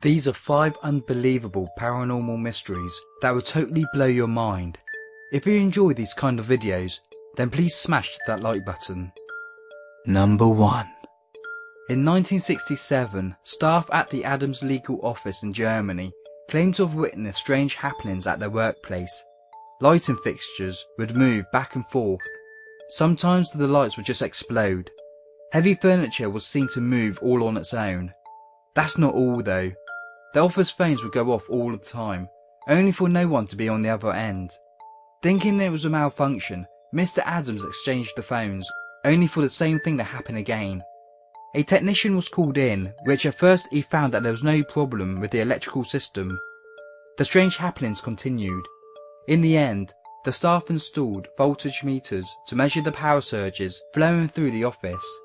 These are 5 unbelievable paranormal mysteries that will totally blow your mind. If you enjoy these kind of videos, then please smash that like button. Number 1. In 1967, staff at the Adams legal office in Germany claimed to have witnessed strange happenings at their workplace. Lighting fixtures would move back and forth. Sometimes the lights would just explode. Heavy furniture was seen to move all on its own. That's not all though. The office phones would go off all the time, only for no one to be on the other end. Thinking it was a malfunction, Mr. Adams exchanged the phones, only for the same thing to happen again. A technician was called in, which at first he found that there was no problem with the electrical system. The strange happenings continued. In the end, the staff installed voltage meters to measure the power surges flowing through the office.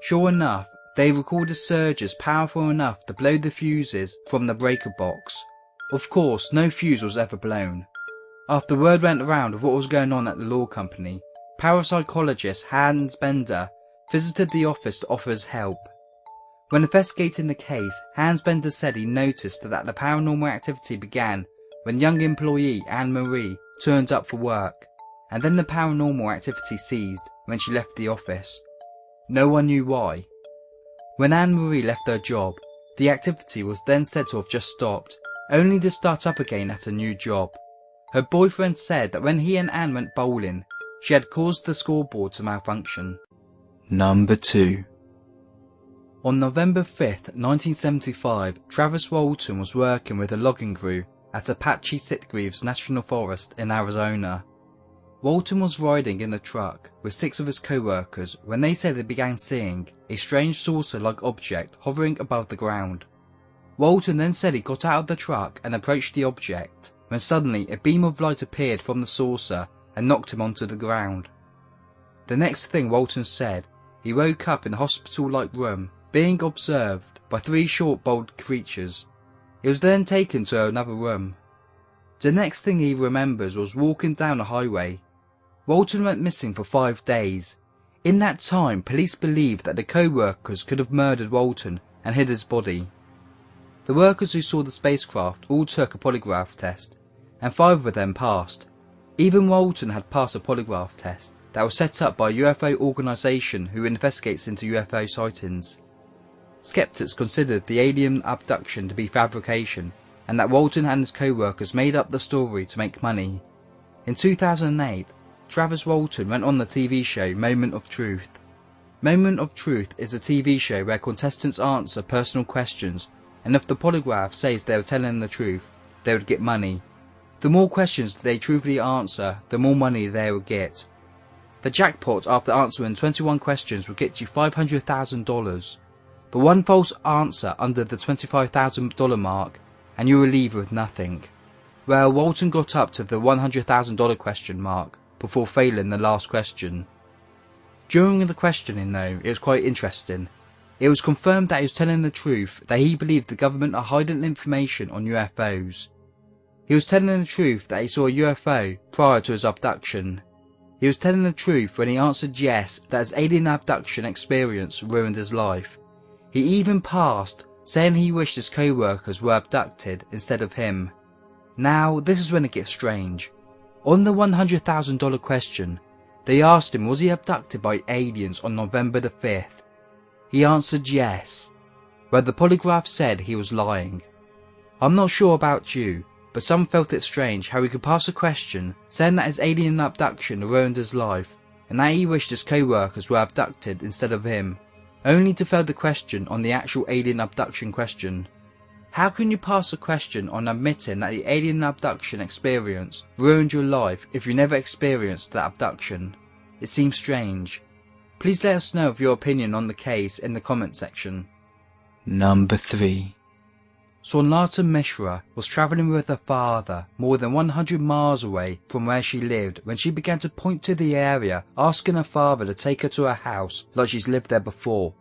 Sure enough, they recorded surges powerful enough to blow the fuses from the breaker box. Of course, no fuse was ever blown. After word went around of what was going on at the law company, parapsychologist Hans Bender visited the office to offer his help. When investigating the case, Hans Bender said he noticed that the paranormal activity began when young employee Anne-Marie turned up for work, and then the paranormal activity ceased when she left the office. No one knew why. When Anne-Marie left her job, the activity was then said to have just stopped, only to start up again at a new job. Her boyfriend said that when he and Anne went bowling, she had caused the scoreboard to malfunction. Number 2. On November 5th, 1975, Travis Walton was working with a logging crew at Apache Sitgreaves National Forest in Arizona. Walton was riding in a truck with 6 of his co-workers when they said they began seeing a strange saucer-like object hovering above the ground. Walton then said he got out of the truck and approached the object, when suddenly a beam of light appeared from the saucer and knocked him onto the ground. The next thing Walton said, he woke up in a hospital-like room, being observed by 3 short, bold creatures. He was then taken to another room. The next thing he remembers was walking down a highway. Walton went missing for 5 days. In that time, police believed that the co-workers could have murdered Walton and hid his body. The workers who saw the spacecraft all took a polygraph test, and 5 of them passed. Even Walton had passed a polygraph test that was set up by a UFO organisation who investigates into UFO sightings. Skeptics considered the alien abduction to be fabrication, and that Walton and his co-workers made up the story to make money. In 2008, Travis Walton went on the TV show Moment of Truth. Moment of Truth is a TV show where contestants answer personal questions, and if the polygraph says they were telling the truth, they would get money. The more questions they truthfully answer, the more money they will get. The jackpot after answering 21 questions will get you $500,000, but one false answer under the $25,000 mark and you will leave with nothing. Well, Walton got up to the $100,000 question mark before failing the last question. During the questioning though, it was quite interesting. It was confirmed that he was telling the truth, that he believed the government are hiding information on UFOs. He was telling the truth that he saw a UFO prior to his abduction. He was telling the truth when he answered yes that his alien abduction experience ruined his life. He even passed, saying he wished his co-workers were abducted instead of him. Now, this is when it gets strange. On the $100,000 question, they asked him was he abducted by aliens on November the 5th. He answered yes, where the polygraph said he was lying. I'm not sure about you, but some felt it strange how he could pass a question saying that his alien abduction ruined his life and that he wished his co-workers were abducted instead of him, only to fail the question on the actual alien abduction question. How can you pass a question on admitting that the alien abduction experience ruined your life if you never experienced that abduction? It seems strange. Please let us know of your opinion on the case in the comment section. Number 3. Swanlata Mishra was travelling with her father more than 100 miles away from where she lived when she began to point to the area, asking her father to take her to her house like she's lived there before.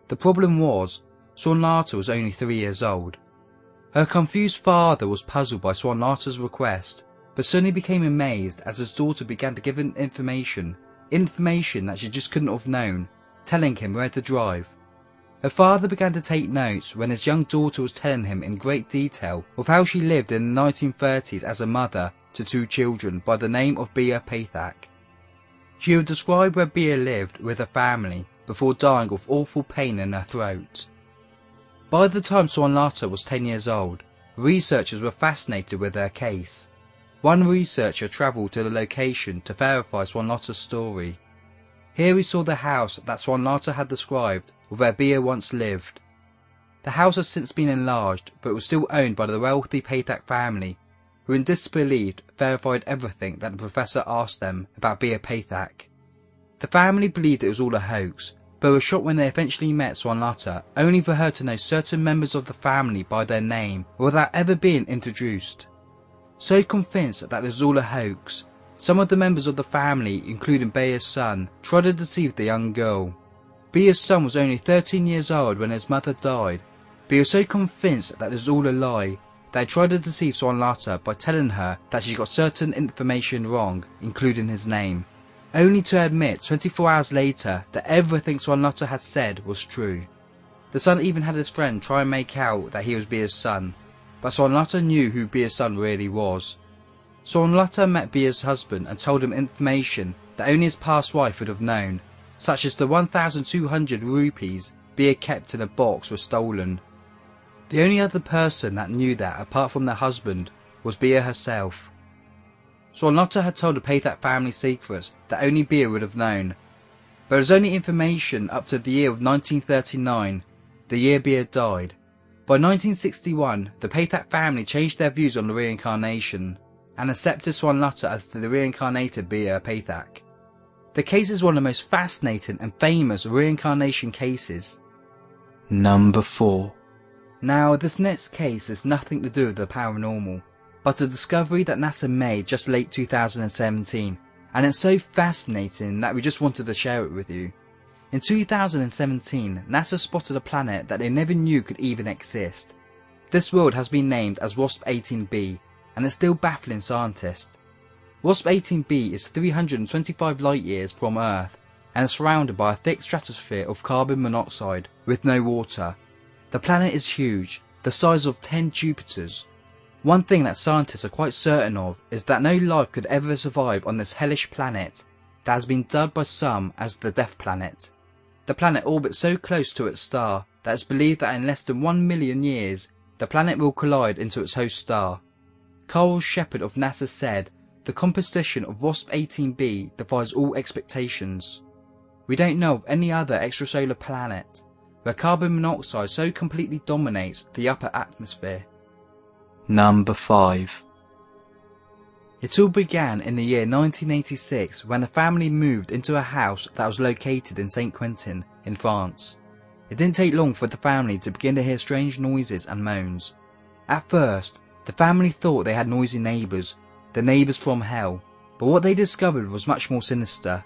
The problem was, Swanlata was only 3 years old. Her confused father was puzzled by Swanlata's request, but suddenly became amazed as his daughter began to give him information that she just couldn't have known, telling him where to drive. Her father began to take notes when his young daughter was telling him in great detail of how she lived in the 1930s as a mother to 2 children by the name of Bea Pathak. She would describe where Bea lived with her family before dying of awful pain in her throat. By the time Swanlata was 10 years old, researchers were fascinated with her case. One researcher travelled to the location to verify Swanlata's story. Here he saw the house that Swanlata had described where Bea once lived. The house has since been enlarged, but was still owned by the wealthy Pathak family, who in disbelief verified everything that the professor asked them about Bea Pathak. The family believed it was all a hoax, but were shocked when they eventually met Swanlata, only for her to know certain members of the family by their name without ever being introduced. So convinced that it was all a hoax, some of the members of the family, including Bea's son, tried to deceive the young girl. Bea's son was only 13 years old when his mother died, but he was so convinced that it was all a lie that he tried to deceive Swanlata by telling her that she got certain information wrong, including his name, only to admit 24 hours later that everything Swanlata had said was true. The son even had his friend try and make out that he was Bea's son, but Swanlata knew who Bea's son really was. Swanlata met Bea's husband and told him information that only his past wife would have known, such as the 1,200 rupees Bea kept in a box were stolen. The only other person that knew that apart from their husband was Bea herself. Swanlata had told the Pathak family secrets that only Bea would have known, but it was only information up to the year of 1939, the year Bea died. By 1961, the Pathak family changed their views on the reincarnation and accepted Swanlata as the reincarnated Bea Pathak. The case is one of the most fascinating and famous reincarnation cases. Number 4. Now, this next case has nothing to do with the paranormal, but a discovery that NASA made just late 2017, and it's so fascinating that we just wanted to share it with you. In 2017, NASA spotted a planet that they never knew could even exist. This world has been named as WASP 18b, and it's still baffling scientists. WASP 18b is 325 light years from Earth and is surrounded by a thick stratosphere of carbon monoxide with no water. The planet is huge, the size of 10 Jupiters. One thing that scientists are quite certain of is that no life could ever survive on this hellish planet that has been dubbed by some as the Death Planet. The planet orbits so close to its star that it's believed that in less than 1 million years, the planet will collide into its host star. Carl Shepard of NASA said, "The composition of WASP 18b defies all expectations. We don't know of any other extrasolar planet where carbon monoxide so completely dominates the upper atmosphere." Number 5. It all began in the year 1986 when the family moved into a house that was located in St. Quentin in France. It didn't take long for the family to begin to hear strange noises and moans. At first, the family thought they had noisy neighbours, the neighbours from hell, but what they discovered was much more sinister.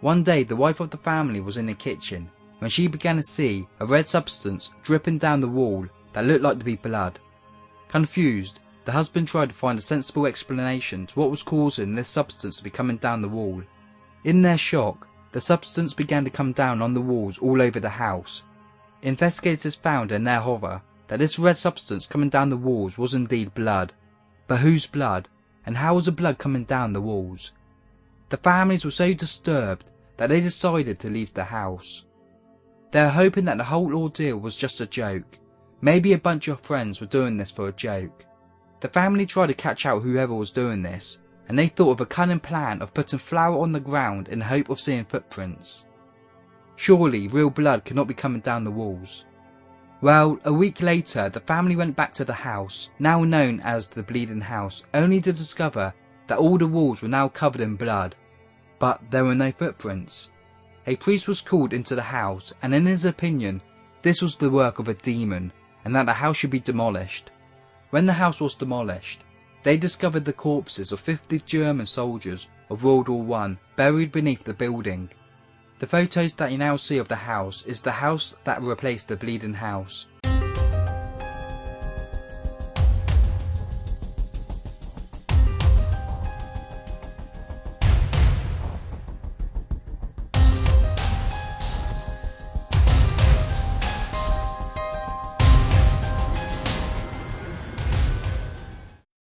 One day the wife of the family was in the kitchen when she began to see a red substance dripping down the wall that looked like to be blood. Confused, the husband tried to find a sensible explanation to what was causing this substance to be coming down the wall. In their shock, the substance began to come down on the walls all over the house. Investigators found in their horror that this red substance coming down the walls was indeed blood. But whose blood, and how was the blood coming down the walls? The families were so disturbed that they decided to leave the house. They were hoping that the whole ordeal was just a joke. Maybe a bunch of friends were doing this for a joke. The family tried to catch out whoever was doing this, and they thought of a cunning plan of putting flour on the ground in the hope of seeing footprints. Surely real blood could not be coming down the walls. Well, a week later the family went back to the house, now known as the Bleeding House, only to discover that all the walls were now covered in blood. But there were no footprints. A priest was called into the house, and in his opinion, this was the work of a demon, and that the house should be demolished. When the house was demolished, they discovered the corpses of 50 German soldiers of World War I buried beneath the building. The photos that you now see of the house is the house that replaced the Bleeding House.